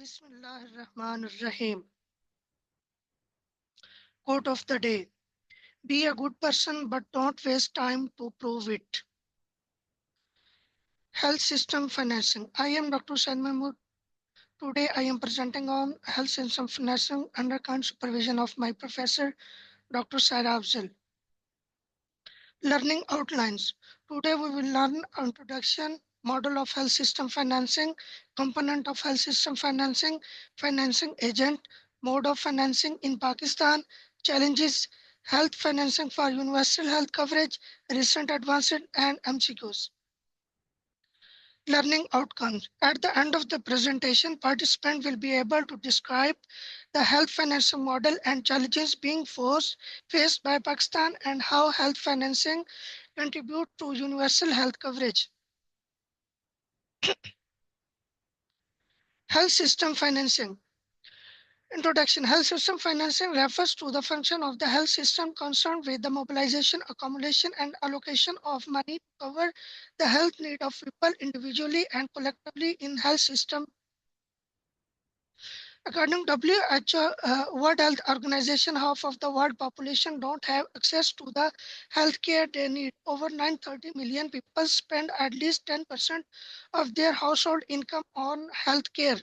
Bismillahirrahmanirrahim. Quote of the day: be a good person, but don't waste time to prove it. Health system financing. I am Dr. Said Mahmood. Today I am presenting on health system financing under kind supervision of my professor, Dr. Said Afzal. Learning outlines. Today we will learn introduction, model of health system financing, component of health system financing, financing agent, mode of financing in Pakistan, challenges, health financing for universal health coverage, recent advances, and MCQs. Learning outcomes. At the end of the presentation, participant will be able to describe the health financing model and challenges being faced by Pakistan and how health financing contribute to universal health coverage. Health system financing. Introduction. Health system financing refers to the function of the health system concerned with the mobilization, accumulation, and allocation of money to cover the health need of people individually and collectively in health system. According to WHO, World Health Organization, half of the world population don't have access to the healthcare they need. Over 930 million people spend at least 10% of their household income on healthcare.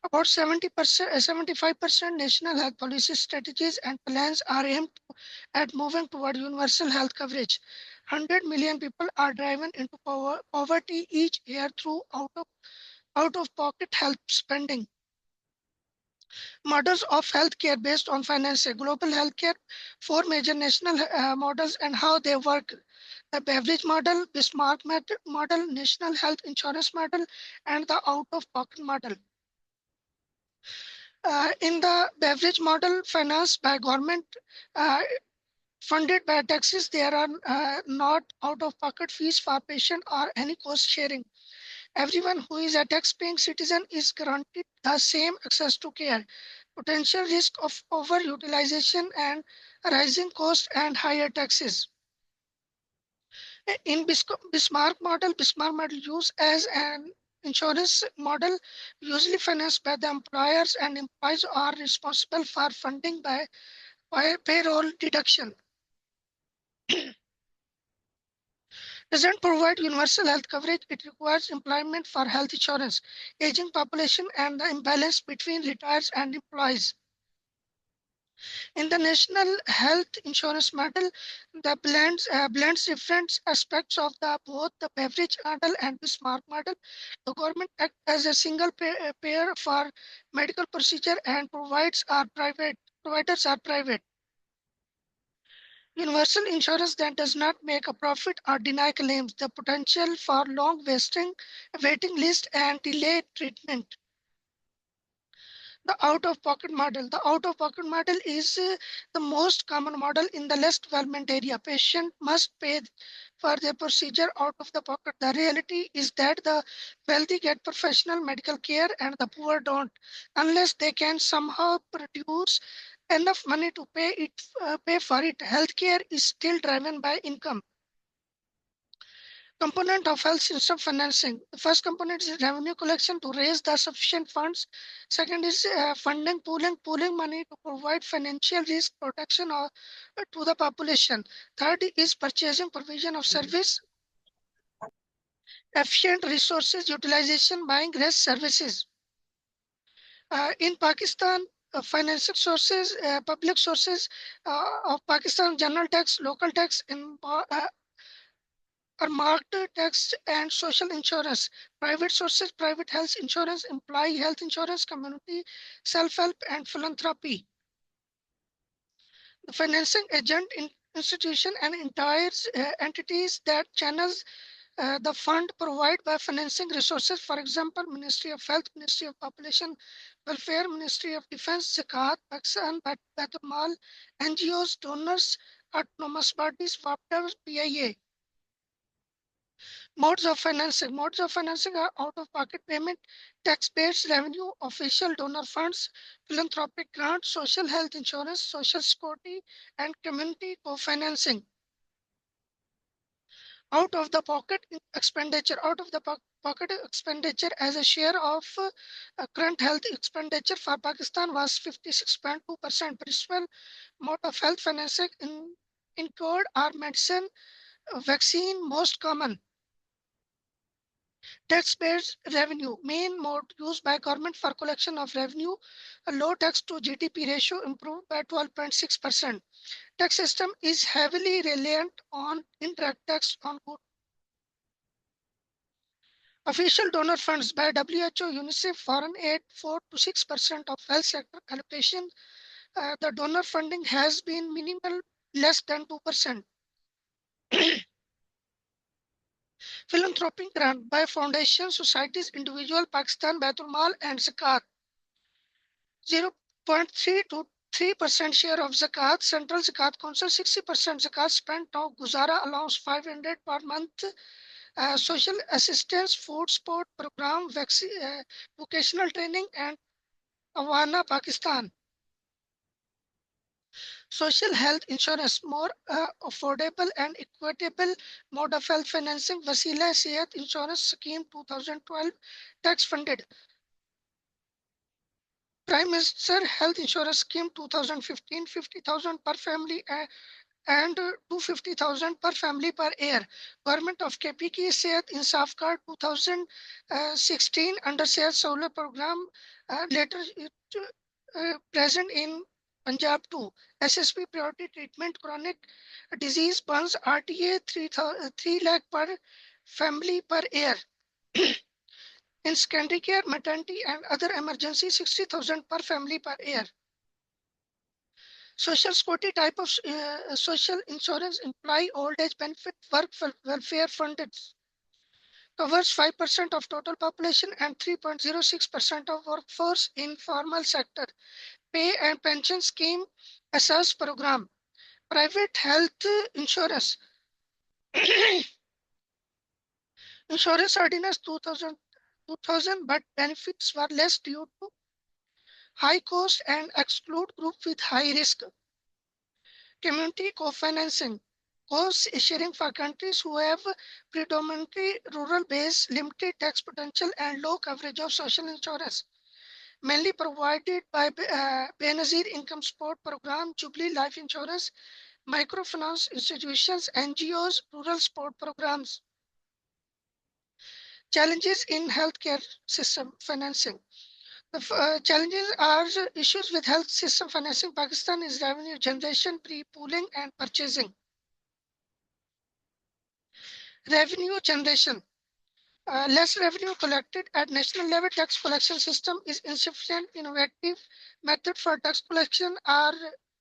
About 70%, 75% national health policy strategies and plans are aimed at moving toward universal health coverage. 100 million people are driven into poverty each year through out-of-pocket health spending. Models of healthcare based on finance, global healthcare, four major national models and how they work. The Beveridge model, Bismarck model, national health insurance model, and the out-of-pocket model. In the Beveridge model, financed by government, uh, funded by taxes, there are not out-of-pocket fees for patient or any cost sharing. Everyone who is a tax-paying citizen is guaranteed the same access to care. Potential risk of overutilization and rising costs and higher taxes. In Bismarck model used as an insurance model, usually financed by the employers, and employees are responsible for funding by payroll deduction. Doesn't provide universal health coverage. It requires employment for health insurance, aging population, and the imbalance between retirees and employees. In the national health insurance model, the blends different aspects of the both the Beveridge model and Bismarck model. The government acts as a single payer for medical procedure and providers are private. Universal insurance that does not make a profit or deny claims, the potential for long waiting list and delayed treatment. The out-of-pocket model. The out-of-pocket model is the most common model in the less development area. Patient must pay for their procedure out of the pocket. The reality is that the wealthy get professional medical care and the poor don't, unless they can somehow produce enough money to pay for it. Healthcare is still driven by income. Component of health system financing. The first component is revenue collection to raise the sufficient funds. Second is funding, pooling money to provide financial risk protection to the population. Third is purchasing provision of service, efficient resources utilization, buying rest services. In Pakistan, financing sources, public sources of Pakistan, general tax, local tax, are marked tax and social insurance. Private sources, private health insurance, employee health insurance, community self-help, and philanthropy. The financing agent institution and entire entities that channels the fund provide by financing resources. For example, Ministry of Health, Ministry of Population Welfare, Ministry of Defense, Zakat, Pakistan, Baitul Mal, NGOs, donors, autonomous bodies, WAPDA, PIA. Modes of financing. Modes of financing are out-of-pocket payment, tax-based revenue, official donor funds, philanthropic grants, social health insurance, social security, and community co-financing. Out of the pocket expenditure. Out of the pocket expenditure as a share of current health expenditure for Pakistan was 56.2%. Principal mode of health financing incurred are medicine, vaccine most common. Tax-based revenue, main mode used by government for collection of revenue. A low tax to GDP ratio improved by 12.6%. Tax system is heavily reliant on indirect tax on goods. Official donor funds by WHO, UNICEF, foreign aid 4 to 6% of health sector allocation. The donor funding has been minimal, less than 2%. Philanthropic grant by foundations, societies, individual, Pakistan, Baitul Mal, and Zakat. 0.3 to 3% share of Zakat. Central Zakat Council 60% Zakat spent. Now Guzara allows 500 per month. Social assistance, food sport program, vocational training, and Awana, Pakistan. Social health insurance, more affordable and equitable mode of health financing. Wasila Sehat Insurance Scheme 2012, tax funded. Prime Minister Health Insurance Scheme 2015, 50,000 per family and 250,000 per family per year. Government of KPK Sehat Insaf Card 2016 under Sehat Solar Program. Later it present in Punjab too. SSP priority treatment chronic disease burns RTA 3 lakh per family per year. In secondary care, maternity and other emergency 60,000 per family per year. Social security type of social insurance, employee old age benefit, work welfare funded, covers 5% of total population and 3.06% of workforce in formal sector. Pay and pension scheme, assess program. Private health insurance. Insurance ordinance 2000, but benefits were less due to high cost and exclude group with high risk. Community co-financing, cost sharing for countries who have predominantly rural base, limited tax potential, and low coverage of social insurance. Mainly provided by Benazir Income Support Program, Jubilee Life Insurance, microfinance institutions, NGOs, rural support programs. Challenges in healthcare system financing. The challenges are issues with health system financing. Pakistan is revenue generation, pre-pooling, and purchasing. Revenue generation. Less revenue collected at national level. Tax collection system is insufficient. Innovative method for tax collection are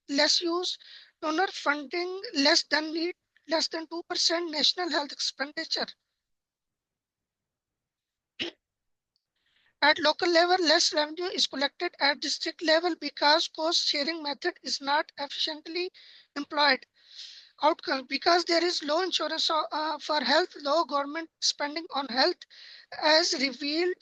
less used. Donor funding less than need, less than 2% national health expenditure. At local level, less revenue is collected at district level because cost sharing method is not efficiently employed. Outcomes, because there is low insurance for health, low government spending on health, as revealed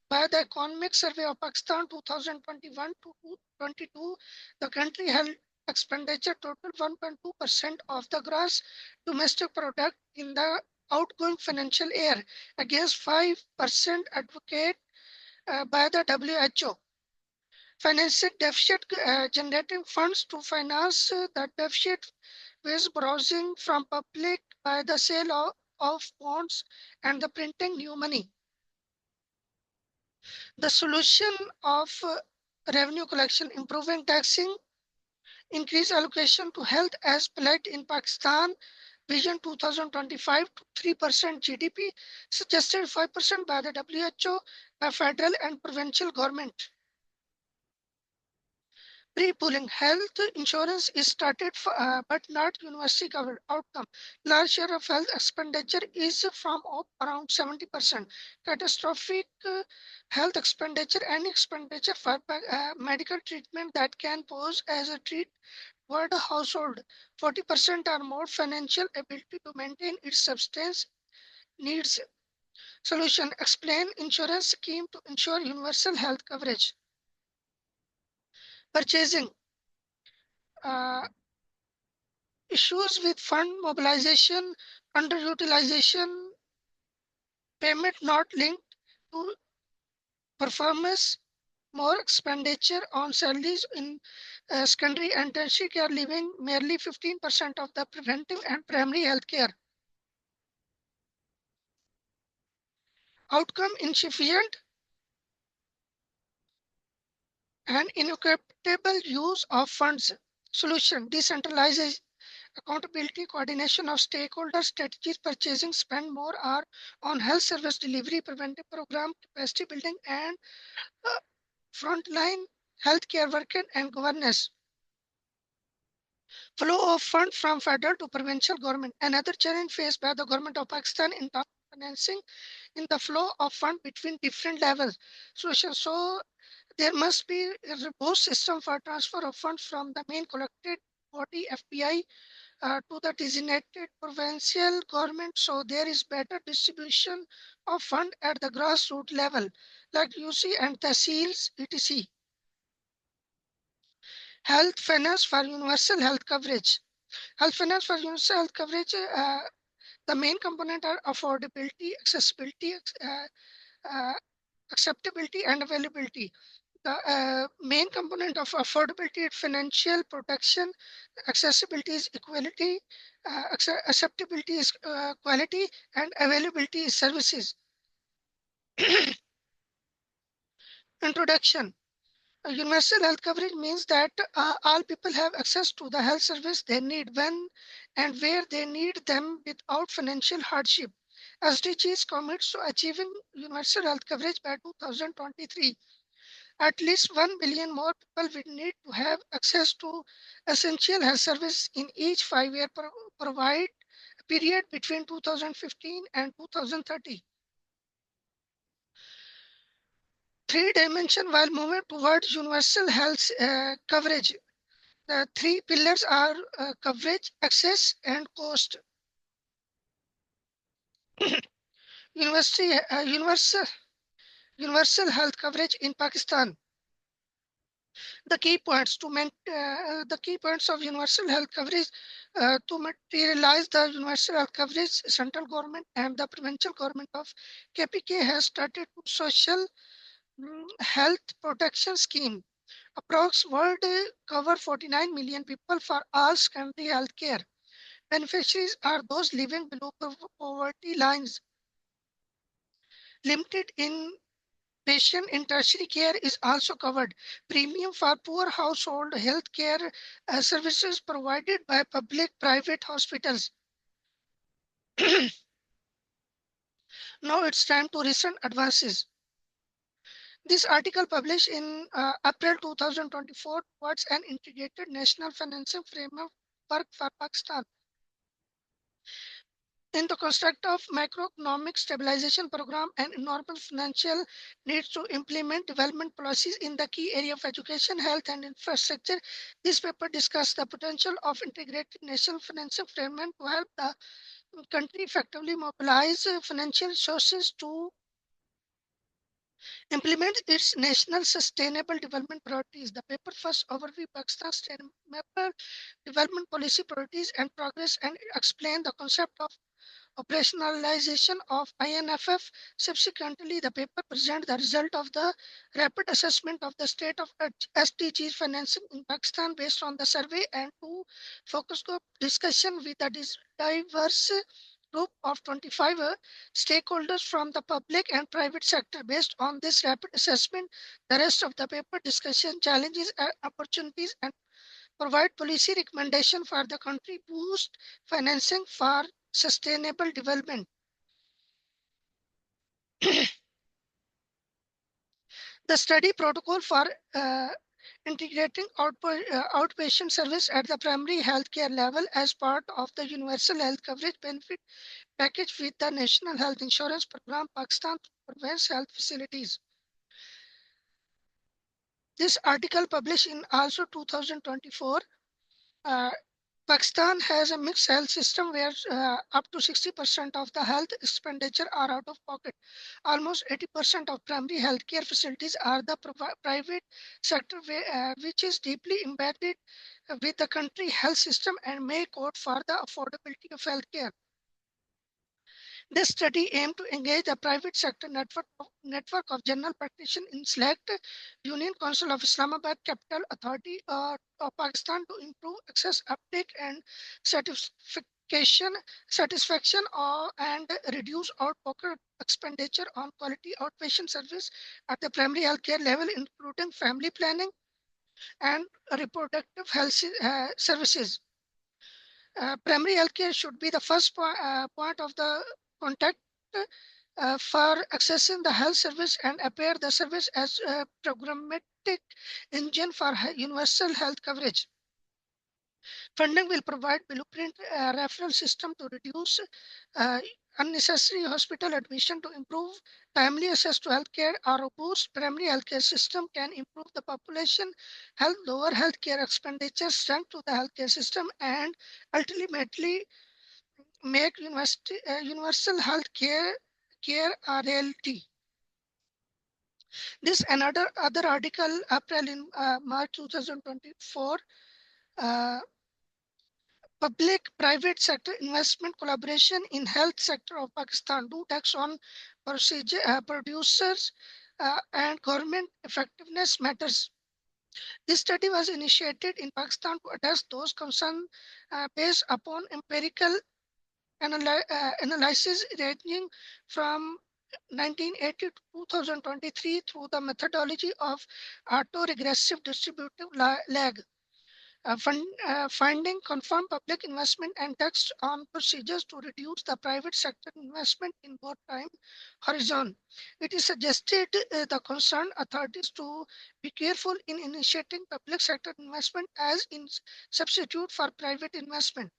by the Economic Survey of Pakistan 2021 to 22, the country health expenditure total 1.2% of the gross domestic product in the outgoing financial year against 5% advocate by the WHO. Financing deficit, generating funds to finance the deficit with borrowing from public by the sale of bonds and the printing new money. The solution of revenue collection, improving taxing, increase allocation to health as planned in Pakistan Vision 2025 to 3% GDP, suggested 5% by the WHO, by federal and provincial government. Pre-pooling health insurance is started for, but not universally covered. Outcome, large share of health expenditure is from around 70%. Catastrophic health expenditure and expenditure for medical treatment that can pose as a treat toward a household. 40% or more financial ability to maintain its substance needs. Solution, explain insurance scheme to ensure universal health coverage. Purchasing. Uh, Issues with fund mobilization, underutilization, payment not linked to performance, more expenditure on salaries in secondary and tertiary care, leaving merely 15% of the preventive and primary health care. Outcome insufficient and inequitable use of funds. Solution decentralization, accountability, coordination of stakeholders, strategies, purchasing, spend more are on health service delivery, preventive program, capacity building, and uh, frontline healthcare worker and governance. Flow of funds from federal to provincial government. Another challenge faced by the government of Pakistan in terms of financing in the flow of funds between different levels. So there must be a robust system for transfer of funds from the main collected body FPI to the designated provincial government, so there is better distribution of fund at the grassroots level, like UC and tehsils, etc. Health finance for universal health coverage. Health finance for universal health coverage, the main component are affordability, accessibility, uh, acceptability, and availability. The main component of affordability is financial protection, accessibility is equality, acceptability is quality, and availability is services. Introduction. Universal health coverage means that all people have access to the health service they need when and where they need them without financial hardship. SDGs commits to achieving universal health coverage by 2023. At least 1 billion more people will need to have access to essential health service in each 5-year provide period between 2015 and 2030. Three dimension while moving towards universal health coverage. The three pillars are coverage, access, and cost. Universal health coverage in Pakistan. The key points of universal health coverage to materialize the universal health coverage, central government and the provincial government of KPK has started social health protection scheme. Approx world cover 49 million people for all secondary health care. Beneficiaries are those living below poverty lines. Limited in patient in tertiary care is also covered. Premium for poor household health care services provided by public-private hospitals. Now it's time to recent advances. This article published in April 2024 towards an integrated national financing framework for Pakistan. In the construct of macroeconomic stabilization program and enormous financial needs to implement development policies in the key area of education, health, and infrastructure, this paper discussed the potential of integrated national financing framework to help the country effectively mobilize financial resources to implement its national sustainable development priorities. The paper first overview Pakistan's sustainable development policy priorities and progress and explain the concept of operationalization of INFF. Subsequently, the paper presents the result of the rapid assessment of the state of SDGs financing in Pakistan based on the survey and two focus group discussion with a diverse group of 25 stakeholders from the public and private sector. Based on this rapid assessment, the rest of the paper discussion challenges and opportunities and provide policy recommendation for the country boost financing for sustainable development. The study protocol for integrating outpatient service at the primary healthcare level as part of the universal health coverage benefit package with the National Health Insurance Program Pakistan provides health facilities. This article published in also 2024. Pakistan has a mixed health system where up to 60% of the health expenditure are out of pocket. Almost 80% of primary healthcare facilities are the private sector, which is deeply embedded with the country health system and may code for the affordability of healthcare. This study aimed to engage the private sector network of general practitioners in select Union Council of Islamabad Capital Authority of Pakistan to improve access, uptake, and satisfaction and reduce out-pocket expenditure on quality outpatient service at the primary healthcare level, including family planning and reproductive health services. Primary healthcare should be the first point of the contact for accessing the health service and appear the service as a programmatic engine for universal health coverage. Funding will provide blueprint referral system to reduce uh, unnecessary hospital admission to improve timely access to healthcare. A robust primary healthcare system can improve the population health, lower healthcare expenditure, strengthen the healthcare system, and ultimately make universal health care a reality. This another other article, April in March 2024, uh, public-private sector investment collaboration in health sector of Pakistan do tax on producers and government effectiveness matters. This study was initiated in Pakistan to address those concerns based upon empirical analysis ranging from 1980 to 2023 through the methodology of autoregressive distributive lag. Finding confirmed public investment and text on procedures to reduce the private sector investment in both time horizon. It is suggested the concerned authorities to be careful in initiating public sector investment as in substitute for private investment.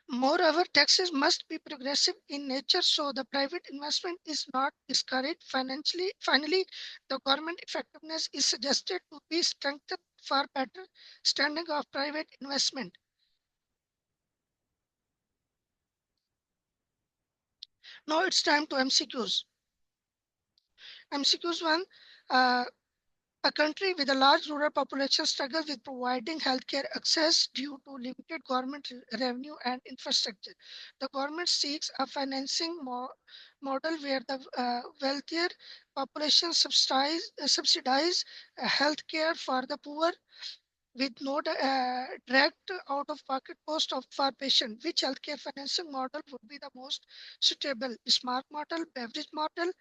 Moreover, taxes must be progressive in nature so the private investment is not discouraged financially. Finally, the government effectiveness is suggested to be strengthened for better standing of private investment. Now it's time to MCQs. MCQs 1. Uh, A country with a large rural population struggles with providing healthcare access due to limited government revenue and infrastructure. The government seeks a financing model where the wealthier population subsidize healthcare for the poor with no direct out-of-pocket cost for patient. Which healthcare financing model would be the most suitable? Smart model, beverage model,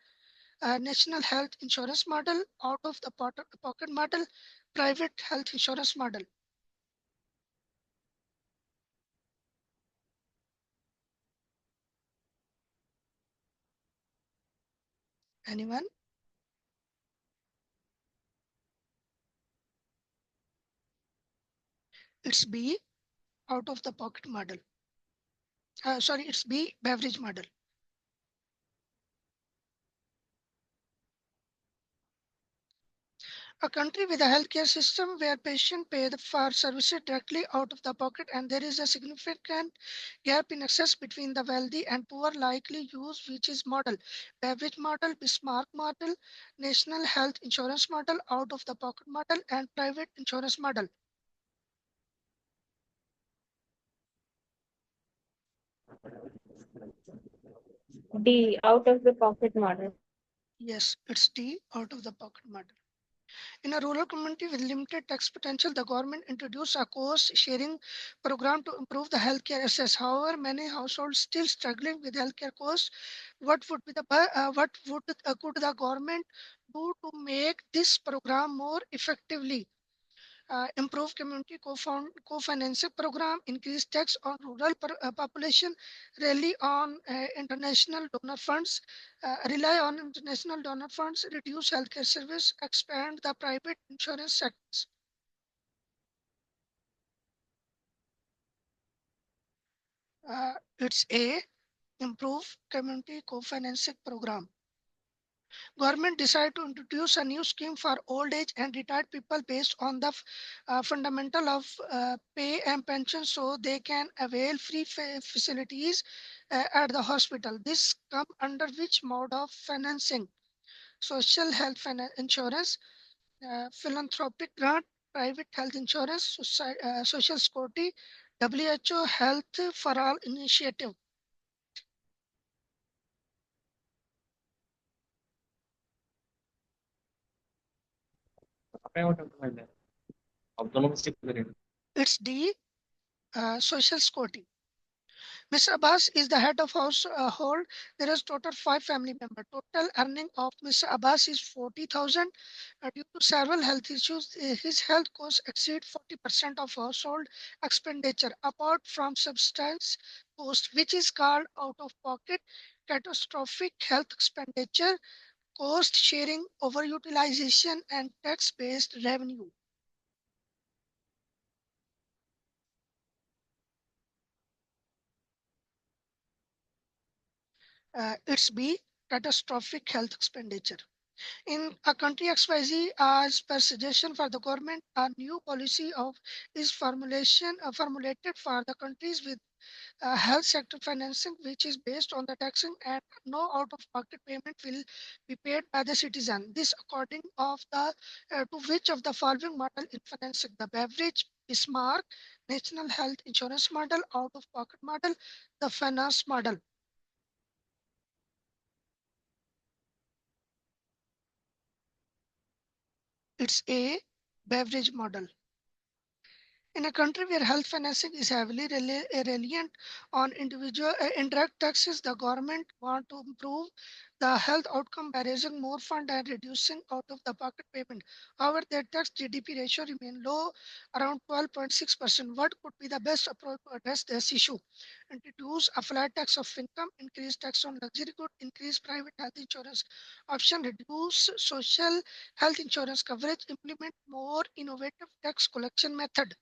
national health insurance model, out of the pocket model, private health insurance model. Anyone? It's B, out of the pocket model. Sorry, it's B, beverage model. A country with a healthcare system where patients pay for services directly out of the pocket and there is a significant gap in access between the wealthy and poor likely use which is model. Beverage model, Bismarck model, national health insurance model, out of the pocket model, and private insurance model. D, out of the pocket model. Yes, it's D, out of the pocket model. In a rural community with limited tax potential, the government introduced a cost sharing program to improve the healthcare access. However, many households still struggling with healthcare costs. What could the government do to make this program more effectively? Improve community co-financing program, increase tax on rural population, rely on international donor funds, reduce healthcare service, expand the private insurance sectors. It's A, improve community co-financing program. Government decided to introduce a new scheme for old age and retired people based on the fundamental of pay and pension so they can avail free facilities at the hospital. This come under which mode of financing? Social health insurance, philanthropic grant, private health insurance, social security, WHO Health for All initiative. It's D, social security. Mr. Abbas is the head of household. There is total 5 family members. Total earning of Mr. Abbas is 40,000. Due to several health issues, his health costs exceed 40% of household expenditure, apart from substance cost, which is called out-of-pocket catastrophic health expenditure, cost sharing, overutilization, and tax-based revenue. It's B, catastrophic health expenditure. In a country XYZ, as per suggestion for the government, a new policy of is formulated for the countries with health sector financing, which is based on the taxing and no out-of-pocket payment will be paid by the citizen. This according of the to which of the following model in financing: the Beveridge Bismarck National Health Insurance Model, out-of-pocket model, the finance model. It's A, Beveridge model. In a country where health financing is heavily reliant on individual indirect taxes, the government want to improve the health outcome by raising more fund and reducing out of the pocket payment. However, their tax GDP ratio remain low, around 12.6%. What could be the best approach to address this issue? Introduce a flat tax of income, increase tax on luxury goods, increase private health insurance option, reduce social health insurance coverage, implement more innovative tax collection method.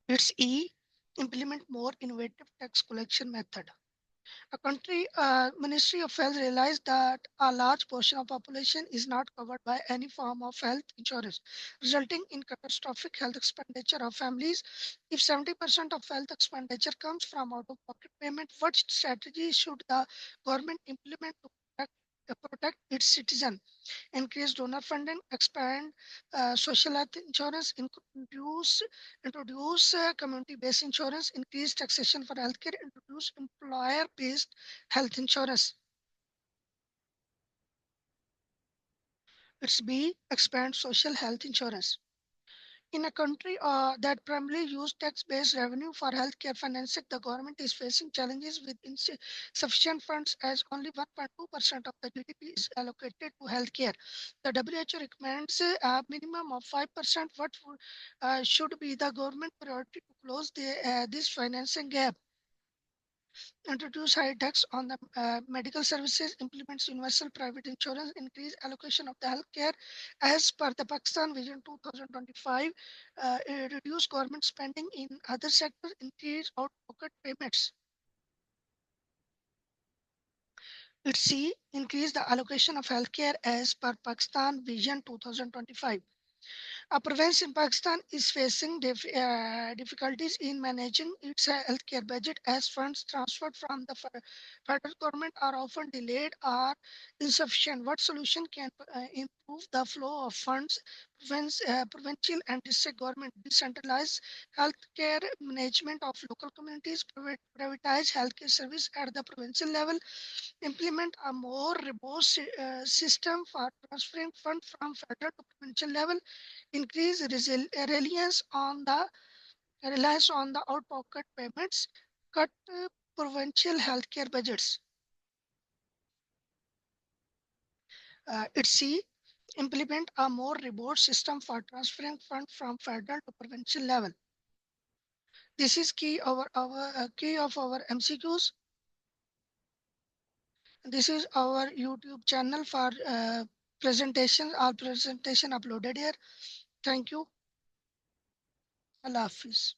It's E, implement more innovative tax collection method. A country Ministry of Health realized that a large portion of population is not covered by any form of health insurance, resulting in catastrophic health expenditure of families. If 70% of health expenditure comes from out-of-pocket payment, what strategy should the government implement to protect its citizen? Increase donor funding, expand social health insurance, introduce community-based insurance, increase taxation for healthcare, introduce employer-based health insurance. It's B, expand social health insurance. In a country that primarily use tax-based revenue for healthcare financing, the government is facing challenges with insufficient funds, as only 1.2% of the GDP is allocated to healthcare. The WHO recommends a minimum of 5%. What should be the government priority to close this financing gap? Introduce high tax on the medical services, implements universal private insurance, increase allocation of the healthcare as per the Pakistan Vision 2025, reduce government spending in other sectors, increase out-pocket payments. Let's see, increase the allocation of healthcare as per Pakistan Vision 2025. A province in Pakistan is facing difficulties in managing its healthcare budget, as funds transferred from the federal government are often delayed or insufficient. What solution can improve the flow of funds? Provincial and district government decentralize healthcare management of local communities, privatize healthcare service at the provincial level, implement a more robust system for transferring funds from federal to provincial level, increase reliance on the out-pocket payments, cut provincial healthcare budgets. It's C, implement a more robust system for transferring funds from federal to provincial level. This is key of our MCQs. This is our YouTube channel for presentation. All presentation uploaded here. Thank you. Allah Hafiz.